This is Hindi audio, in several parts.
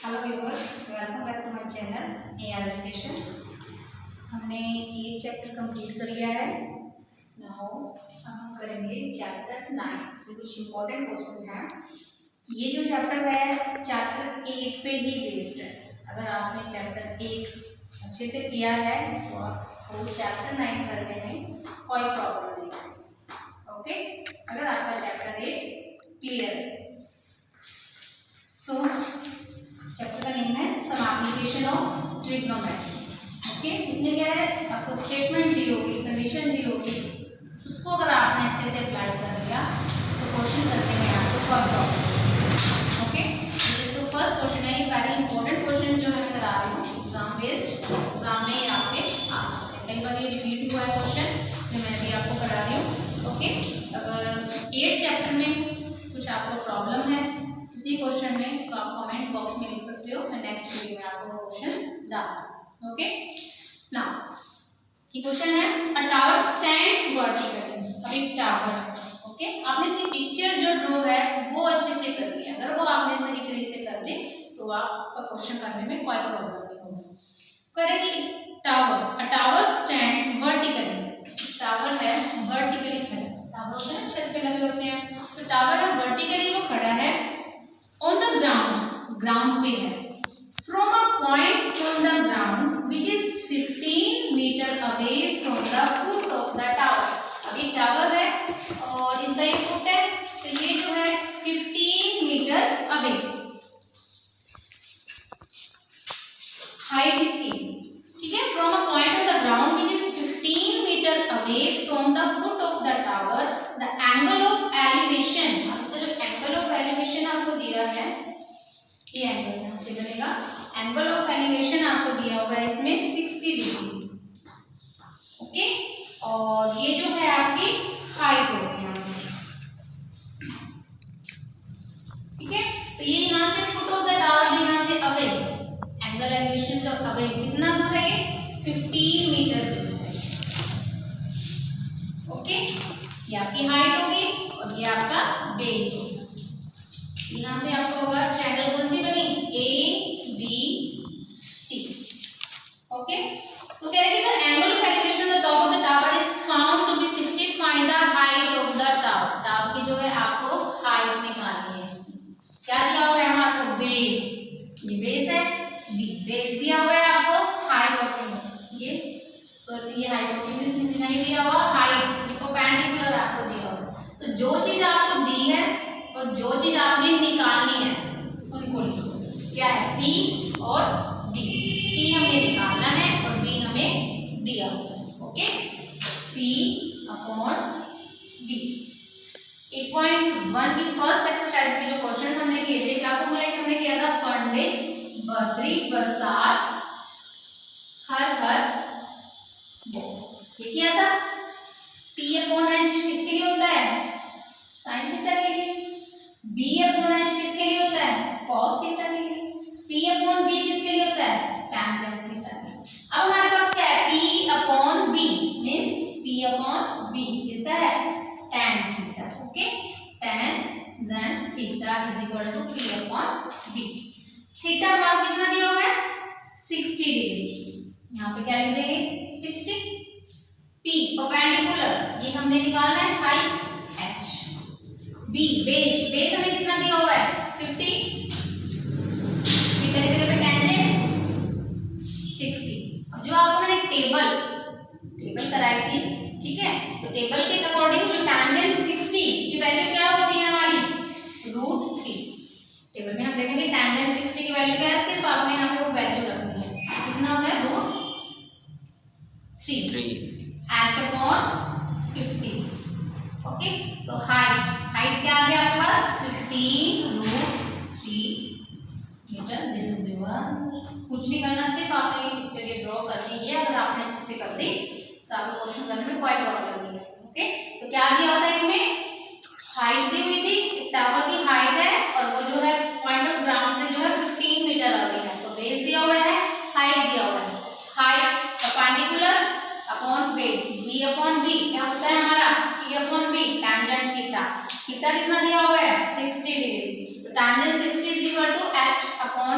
Hello viewers, welcome back to my channel A education. हमने 8 चैप्टर कंप्लीट कर लिया है। नाउ हम करेंगे चैप्टर 9 से कुछ इम्पोर्टेंट क्वेश्चन हैं। ये जो चैप्टर है चैप्टर 8 पे ही बेस्ड है। अगर आपने चैप्टर 8 अच्छे से किया है तो आपको चैप्टर 9 करने में कोई प्रॉब्लम नहीं है। ओके, अगर आपका चैप्टर 8 क्लियर है। सो चैप्टर का नेम है some application of trigonometry. Okay, इसमें क्या है, आपको स्टेटमेंट दी होगी, कंडीशन दी होगी, उसको अगर आपने अच्छे से अप्लाई कर लिया तो क्वेश्चन करने में आपको कोई प्रॉब्लम नहीं। Okay, this is the first question है। ये वेरी इंपॉर्टेंट क्वेश्चन जो मैं करा रही हूँ, एग्जाम बेस्ड, एग्जाम में ये आपके आ सकते हैं। कई बार ये रिपीट हुआ है क्वेश्चन जो मैं भी आपको करा रही हूँ। ओके, अगर 8 चैप्टर में कुछ आपको प्रॉब्लम है इसी क्वेश्चन में तो आप कमेंट बॉक्स में लिख सकते हो। मैं नेक्स्ट वीडियो में आपको क्वेश्चंस डालूंगा। ओके, नाउ ये क्वेश्चन है अ टावर स्टैंड्स वर्टिकली। अभी टावर, ओके, आपने इसकी पिक्चर जो ड्रॉ है वो अच्छे से करनी है। अगर वो आपने सही तरीके से कर दी तो आपका क्वेश्चन करने में कोई प्रॉब्लम नहीं होगी। करेंगे टावर, अ टावर स्टैंड्स वर्टिकली। टावर है वर्टिकली खड़ा, टावर होते हैं छत पे लगे होते हैं, तो टावर है वर्टिकली वो खड़ा है on the ground, ground पे है, from a point on the ground which is 15 meter away from the foot of the tower। अभी टावर है और इसका ये फुट है तो ये जो है 15 मीटर अवे हाइट इसकी, ठीक है। from a point on the ground which is 15 meter away from the foot of the tower, the angle of elevation, अब इसका जो angle of elevation आपको दिया है, ये एंगल यहाँ से बनेगा, एंगल ऑफ एलिवेशन आपको दिया हुआ है इसमें 60 डिग्री। ओके, और ये जो है आपकी हाइट होगी यहाँ से, ठीक है। तो ये यहाँ से फुट ऑफ द टावर, यहाँ से अवे, एंगल एलिवेशन जो अवे कितना दूर है, ये 15 मीटर दूर है। ओके, ये आपकी हाइट होगी और ये आपका बेस होगा। यहाँ से आपको होगा ट्रायंगल कौन सी बनी, ए बी सी। ओके, तो कह रहे कि the angle of elevation the top of the tower is found to be 60, find the height of the tower. Tower की जो है आपको हाइट निकालनी है। इसमें क्या दिया हुआ है हमारे बेस, ये बेस है, बी बेस दिया हुआ है आपको, हाइपोटेन्यूज ये सॉरी ये हाइपोटेन्यूज नहीं दिया हुआ, हाइट ये परपेंडिकुलर आपको दिया हुआ। तो जो चीज आपको दी है और जो चीज आपने निकालनी है उनको लिखो, क्या है, पी और डी। पी हमें निकालना है और बी हमें दिया हुआ है। Okay, P upon D. 8.1 की फर्स्ट एक्सरसाइज के जो क्वेश्चंस हमने किए थे, क्या फॉर्मूला हमने किया था, पंडित बद्री बरसात हर हर वो, ये किया था। पी अपॉन एच किसके लिए होता है, साइन थीटा के लिए। बी अपॉन एच किसके लिए होता है, कॉस थीटा के लिए। पी अपॉन बी किसके लिए होता है, टैंजेंट थीटा के लिए। अब हमारे पास क्या है, P upon B means P upon B किसका है, tan theta. Okay, tangent theta is equal to P upon B. Theta हमारा कितना दिया हुआ है, 60 डिग्री। यहाँ पे क्या लिख देंगे, 60। पी परपेंडिकुलर, ये हमने निकालना है हाइट, बी बेस, बेस हमें कितना दिया हुआ है, 50, थीटा की जगह पे टैंजेंट 60। अब जो आपको मैंने टेबल कराई थी, ठीक है, तो टेबल के अकॉर्डिंग जो टैंजेंट 60 की वैल्यू क्या होती है हमारी, √3। टेबल में हम देखेंगे टैंजेंट 60 की वैल्यू क्या है, सिर्फ आपने यहाँ पे वो वैल्यू रखनी है, कितना होता है, √3 h अपॉन 50। ओके, तो हाइट क्या आ गया आपके पास, 15√3 metre. This is your answer. कुछ नहीं करना, सिर्फ आपने ये पिक्चर ये ड्रॉ करनी है। अगर आपने अच्छे से कर दी तो आपको क्वेश्चन करने में कोई प्रॉब्लम नहीं है। ओके, तो क्या दिया हुआ था इसमें, हाइट दी हुई थी, टावर की हाइट है और वो जो है पॉइंट ऑफ ग्राउंड से जो है 15 मीटर अवे है। तो बेस दिया हुआ है, हाइट दिया हुआ है, height perpendicular upon base, B upon B क्या होता है हमारा, P upon B tangent theta. Theta कितना दिया हुआ है, 60 डिग्री। तो tangent 60 is equal to h upon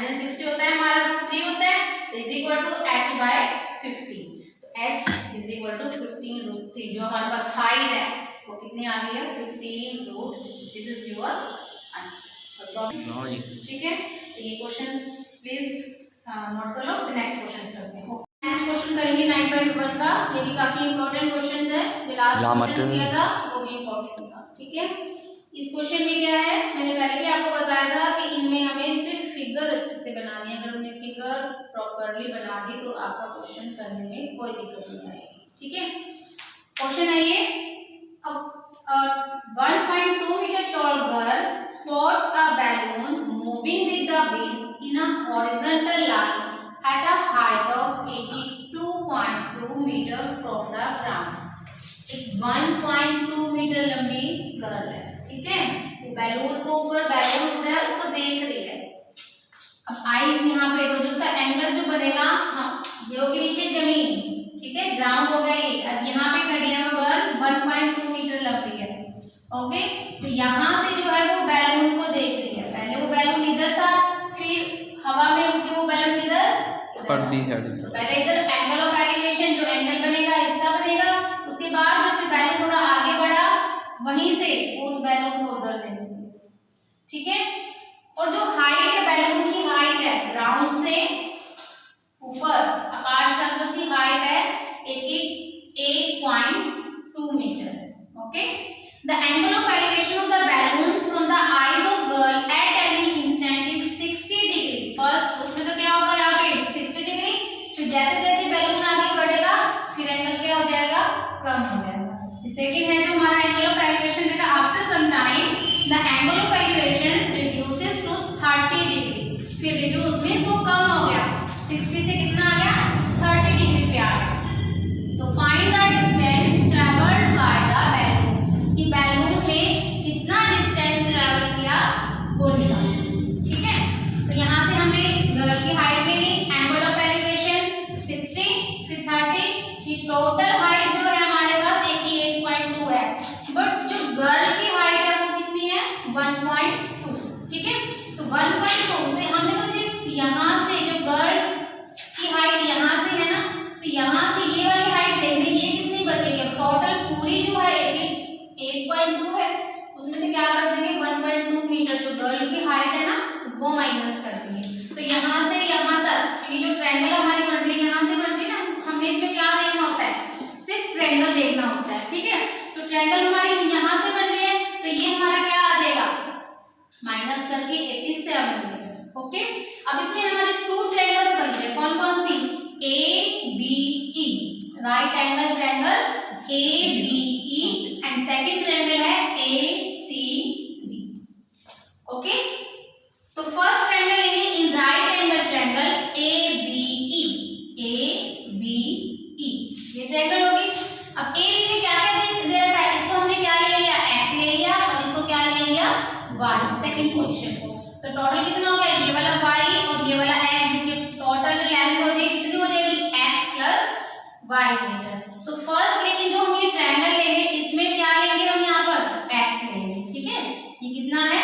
160 होता है हमारा, √3 होता है, is equal to h by 15। तो h इज इक्वल टू 15√3, जो हमारे पास हाइट है वो कितनी आ गई है 15√3। This is your answer. ठीक है, तो ये क्वेश्चंस प्लीज नोट कर लो, फिर नेक्स्ट क्वेश्चंस करते हैं। नेक्स्ट क्वेश्चन करेंगे 9.1 का, ये भी काफी इंपॉर्टेंट क्वेश्चंस है, जो लास्ट क्वेश्चन किया था वो भी इंपॉर्टेंट था। ठीक है, इस क्वेश्चन में क्या है, मैंने पहले भी आपको बताया था कि इनमें हमें सिर्फ फिगर अच्छे से बनानी है। अगर हमने फिगर प्रॉपर्ली बना दी तो आपका क्वेश्चन करने में कोई दिक्कत नहीं आएगी। ठीक है, क्वेश्चन है ये, 1.2 meter tall girl spot a balloon moving with the wind in a horizontal line at a height of 82.2 meter from the ground। एक 1.2 मीटर लंबी गर्ल है, ठीक है, बैलून को ऊपर बैलून उड़ रहा है, उसको देख रही है। अब आइस यहाँ पे तो जो उसका एंगल जो बनेगा, हाँ ये होगी नीचे जमीन, ठीक है, ग्राउंड हो गई। अब यहाँ पे खड़ी है वो गर्ल 1.2 मीटर लंबी है। ओके, तो यहाँ से जो है वो बैलून को देख रही है। पहले वो बैलून इधर था, फिर हवा में उड़ के वो बैलून किधर पड़ती है। तो पहले इधर एंगल ऑफ एलिवेशन, जो एंगल बनेगा इसका बनेगा, उसके बाद जब फिर बैलून थोड़ा आगे बढ़ा, वहीं से वो उस बैलून को उधर देंगे। ठीक है, और जो हाइट है बैलून की हाइट है ग्राउंड से ऊपर आकाश तक, जो उसकी हाइट है 88.2 metre. Okay, the angle of elevation of the balloon from the eyes of girl at any instant is 60 degree. First उसमें तो क्या होगा यहाँ पे 60 डिग्री, फिर जैसे जैसे बैलून आगे बढ़ेगा फिर एंगल क्या हो जाएगा, कम हो जाएगा। सेकंड है जो हमारा एंगल ऑफ एलिवेशन देखा, after some time the angle of elevation reduces to 30 degree. फिर रिड्यूस मींस वो कम हो गया, 60 से कितना आ गया 30 डिग्री पे आ गया। तो find the distance travelled by the balloon, कि बैलून में कितना डिस्टेंस ट्रैवल किया वो निकालना। ठीक है, तो यहाँ से हमने गर्ल की हाइट ले ली, एंगल ऑफ एलिवेशन 60 फिर 30, ये टोटल हाइट जो है हमारे पास 88.2 है, बट जो गर्ल की हाइट है वो कितनी है 1.2। ठीक है, तो 1.2, तो हमने तो सिर्फ यहाँ से जो गर्ल की हाइट यहाँ से है ना, तो यहाँ से ये वाली हाइट देखने, ये कितनी बचेगी, टोटल पूरी जो है 88.2 है, उसमें से क्या कर देंगे 1.2 मीटर जो गर्ल की हाइट है ना वो माइनस कर देंगे। तो यहाँ से यहाँ तक ये जो ट्रायंगल हमारी बन रही है, यहाँ से बन रही है ना, हमने इसमें क्या देखना होता है, सिर्फ ट्रायंगल देखना होता है। ठीक है, तो ट्रायंगल हमारी यहाँ से बन रही है, तो ये हमारा क्या आ जाएगा माइनस करके 87 मीटर। ओके, अब इसमें हमारे 2 ट्रायंगल्स बन रहे हैं, कौन कौन सी, ABE, right angle triangle ABE, and second triangle है ACD। ओके, तो फर्स्ट ट्रायंगल लेंगे in right angle triangle ABE, ये ट्रायंगल होगी। अब AB में क्या क्या दे रखा है, इसको हमने क्या ले लिया x ले लिया, और इसको क्या ले लिया y, सेकंड पोजीशन को। तो टोटल कितना हो गया, ये वाला y और ये वाला x, टोटल लेंथ हो जाएगी कितनी हो जाएगी x प्लस y मीटर। तो फर्स्ट लेकिन जो हम ये ट्रायंगल लेंगे इसमें क्या लेंगे हम यहाँ पर x लेंगे। ठीक है, ये कितना है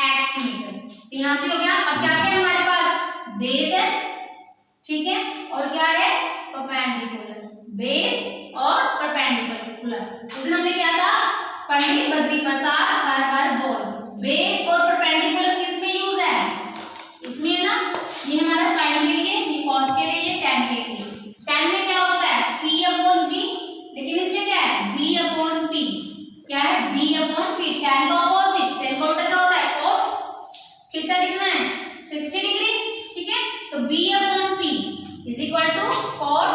x मीटर। यहाँ से हो गया, अब क्या क्या हमारे पास बेस है, ठीक है, और क्या है परपेंडिकुलर, बेस और परपेंडिकुलर। उस दिन हमने क्या था, पंडित बद्री प्रसाद हर बोल, बेस और परपेंडिकुलर किसमें यूज है, इसमें है ना, ये हमारा साइन के लिए, ये कॉस के लिए, ये tan के लिए। tan में क्या होता है P/B, लेकिन इसमें क्या है B/P, क्या है B/P, tan का ऑपोजिट, tan का उल्टा क्या होता है cot, थीटा कितना है 60 डिग्री। ठीक है, तो B/P is equal to cot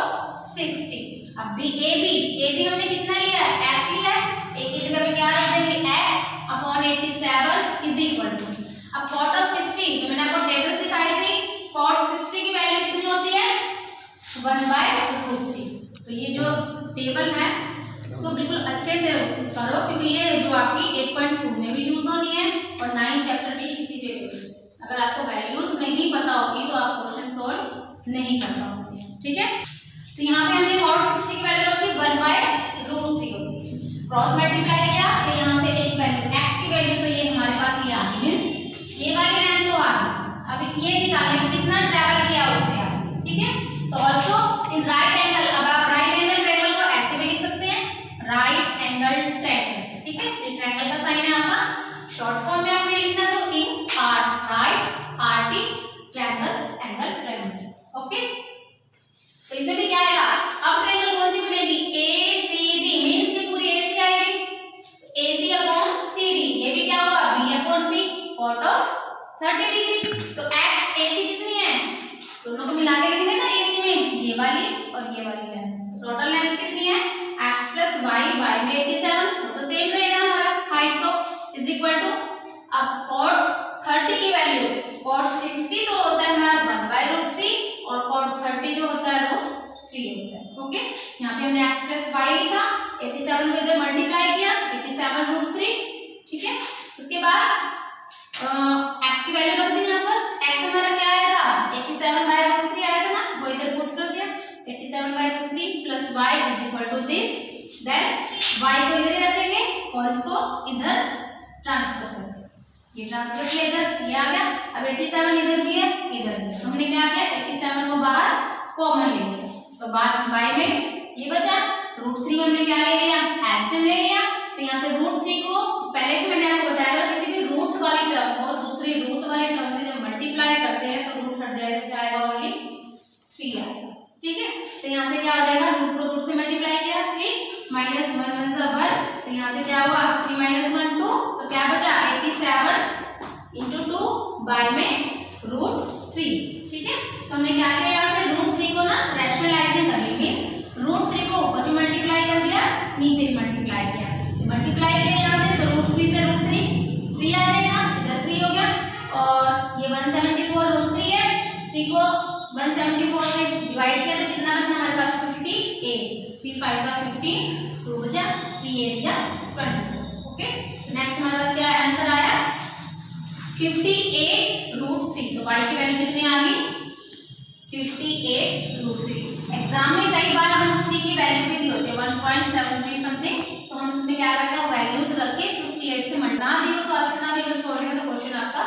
60। अब AB हमने कितना लिया है x लिया है, एक की जगह पे क्या रख देंगे x/87 इज इक्वल टू, अब cot ऑफ 60 जो मैंने आपको टेबल सिखाई थी, cot 60 की वैल्यू कितनी होती है 1/√3। तो ये जो टेबल है इसको बिल्कुल अच्छे से करो, क्योंकि ये जो आपकी 8.2 में भी यूज होनी है और 9 चैप्टर में किसी पे भी। अगर आपको वैल्यूज नहीं पता होगी तो आप क्वेश्चन सॉल्व नहीं कर पाओगे। ठीक है, तो यहाँ पे हमने cot 60 की वैल्यू रखी 1/√3 होती है, क्रॉस मल्टीप्लाई किया, तो यहाँ से एक वैल्यू x की वैल्यू, तो ये हमारे पास ये आ गई, मींस ये वाली लाइन तो आ गई। अब ये निकालने में 30 डिग्री। तो एक्स AC कितनी है, दोनों को मिला के लिखेंगे ना AC में, ये वाली और ये वाली लेंथ। टोटल लेंथ कितनी है, x प्लस वाई, वाई में 87, वो तो सेम रहेगा हमारा हाइट, तो इज इक्वल टू, अब cot 30 की वैल्यू, cot 60 तो होता है हमारा 1/√3 और cot 30 जो होता है √3 होता है। ओके, यहाँ पे हमने x प्लस वाई लिखा, 87 को इधर मल्टीप्लाई किया, 87√3, ठीक है। उसके बाद x की वैल्यू रख दी यहाँ पर, x हमारा क्या आया था, 87/√3 आया था ना, वो इधर पुट कर दिया, 87/√3 plus y is equal to this, then y को इधर ही रखेंगे और इसको इधर ट्रांसफर कर देंगे, ये ट्रांसफर किया इधर, ये आ गया। अब 87 इधर भी है, इधर भी है, तो हमने क्या किया, 87 को बाहर कॉमन ले लिया, तो बाद y में ये बचा, √3 हमने क्या ले लिया, एलसीएम ले लिया, तो यहाँ से √3 को पहले भी मैंने आपको बताया था, किसी भी रूट वाली टर्म को दूसरी रूट वाली टर्म से जब मल्टीप्लाई करते हैं तो रूट हट जाएगा, क्या आएगा, ओनली 3 आएगा, ठीक है। तो यहाँ से क्या हो जाएगा, रूट को रूट से मल्टीप्लाई किया, 3 माइनस 1 1 सा 1, तो यहाँ से क्या हुआ, 3 माइनस 1 2, तो क्या बचा, 87 इंटू 2 बाय में √3, ठीक है। तो हमने क्या किया, यहाँ से √3 को ना रैशनलाइजिंग कर ली, मींस √3 को ऊपर भी मल्टीप्लाई कर दिया, नीचे भी मल्टीप्लाई किया, मल्टीप्लाई किया यहाँ से, तो √3 से √3 आ जाएगा, इधर 3 हो गया, और ये 174 √3 है, 3 को 174 से डिवाइड किया तो कितना बचा हमारे पास, 58, 3 5 जा 15, 2 बचा, 3 8 जा 24। ओके, नेक्स्ट हमारे पास क्या आंसर आया, 58√3, तो y की वैल्यू कितनी आ गई, 58√3। एग्जाम में कई बार √3 की वैल्यू भी दी होती है 1.73 समथिंग, तो हम इसमें क्या करते हैं, वैल्यूज रख के 58 से मल्टीप्लाई ना दी हो तो आप इतना भी अगर छोड़ेंगे तो क्वेश्चन आपका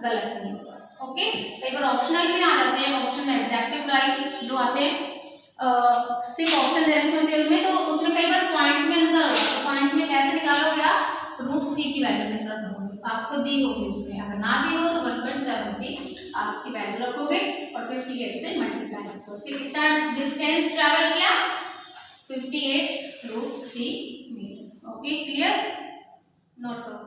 गलत नहीं होगा। ओके, कई बार ऑप्शनल में आ जाते हैं, ऑप्शन में एग्जैक्टिव राइट जो आते हैं, सिर्फ ऑप्शन दे रखे होते हैं उसमें, तो उसमें कई बार पॉइंट्स में आंसर होगा, तो पॉइंट्स में कैसे निकालोगे आप, √3 की वैल्यू रख दोगे, आपको दी होगी उसमें, अगर ना दी हो तो 1.73 आप इसकी वैल्यू रखोगे और 58 से मल्टीप्लाई, तो उसके कितना डिस्टेंस ट्रैवल किया, 58√3 मीटर। ओके, क्लियर, नोट करो।